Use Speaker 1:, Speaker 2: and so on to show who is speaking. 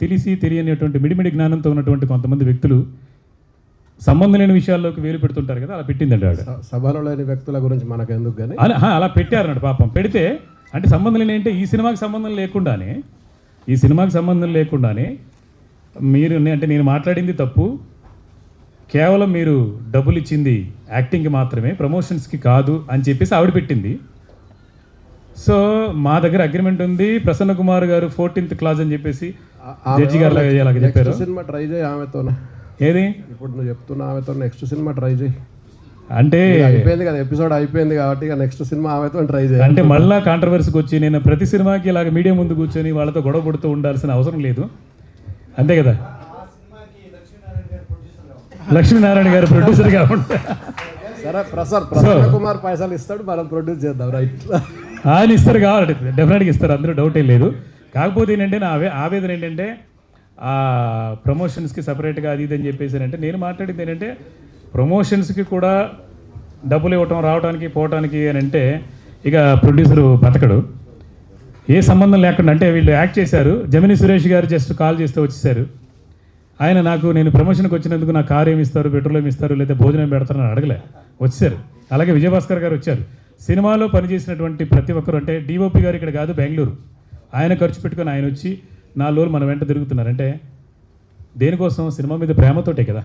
Speaker 1: తెలిసి తెలియనిటువంటి మిడిమిడి జ్ఞానంతో ఉన్నటువంటి కొంతమంది వ్యక్తులు సంబంధం లేని విషయాల్లోకి వేలు పెడుతుంటారు కదా, అలా పెట్టిందండి ఆవిడ.
Speaker 2: సభలో లేని వ్యక్తుల గురించి మనకు ఎందుకు కానీ
Speaker 1: అలా పెట్టారన్నట్టు పాపం. పెడితే అంటే సంబంధం లేని అంటే ఈ సినిమాకి సంబంధం లేకుండానే మీరు అంటే నేను మాట్లాడింది తప్పు, కేవలం మీరు డబ్బులు ఇచ్చింది యాక్టింగ్కి మాత్రమే, ప్రమోషన్స్కి కాదు అని చెప్పేసి ఆవిడ పెట్టింది. సో మా దగ్గర అగ్రిమెంట్ ఉంది, ప్రసన్న కుమార్ గారు 14th క్లాజ్ అని చెప్పేసి జడ్జి గారు అలాగే చెప్పారు.
Speaker 2: సినిమా ట్రై చేయి ఆమెతో.
Speaker 1: ఏది
Speaker 2: ఇప్పుడు నువ్వు చెప్తున్నా ఆమెతో నెక్స్ట్ సినిమా ట్రై చేయి
Speaker 1: అంటే
Speaker 2: అయిపోయింది కదా, ఎపిసోడ్ అయిపోయింది కాబట్టి నెక్స్ట్ సినిమా ఆమెతో ట్రై చేయి
Speaker 1: అంటే మళ్ళీ కాంట్రవర్సీకి వచ్చి నేను ప్రతి సినిమాకి ఇలాగ మీడియా ముందు కూర్చొని వాళ్ళతో గొడవ పడుతూ ఉండాల్సిన అవసరం లేదు, అంతే కదా. లక్ష్మీనారాయణ గారు ప్రొడ్యూసర్ కాబట్టి
Speaker 2: సరే ప్రసన్న కుమార్ పైసలు ఇస్తాడు, మనం ప్రొడ్యూస్ చేద్దాం. రైట్,
Speaker 1: ఆయన ఇస్తారు కావాలి, డెఫినెట్గా ఇస్తారు, అందులో డౌట్ ఏం లేదు. కాకపోతే ఏంటంటే నా ఆవేదన ఏంటంటే ఆ ప్రమోషన్స్కి సపరేట్గా అది ఇది అని చెప్పేసి అంటే నేను మాట్లాడింది ఏంటంటే ప్రమోషన్స్కి కూడా డబ్బులు ఇవ్వటం రావడానికి పోవటానికి అని అంటే ఇక ప్రొడ్యూసరు బతకడు. ఏ సంబంధం లేకుండా అంటే వీళ్ళు యాక్ట్ చేశారు, జమిని సురేష్ గారు జస్ట్ కాల్ చేస్తే వచ్చేసారు. ఆయన నేను ప్రమోషన్కి వచ్చినందుకు నా కారు ఏమి ఇస్తారు, పెట్రోల్ ఏమి ఇస్తారు, లేదా భోజనం పెడతారని అడగలే, వచ్చారు. అలాగే విజయభాస్కర్ గారు వచ్చారు. సినిమాలో పనిచేసినటువంటి ప్రతి ఒక్కరు అంటే డిఓపి గారు ఇక్కడ కాదు బెంగళూరు, ఆయన ఖర్చు పెట్టుకొని ఆయన వచ్చి 4 రోజులు మన వెంట తిరుగుతున్నారంటే దేనికోసం? సినిమా మీద ప్రేమతోటే కదా.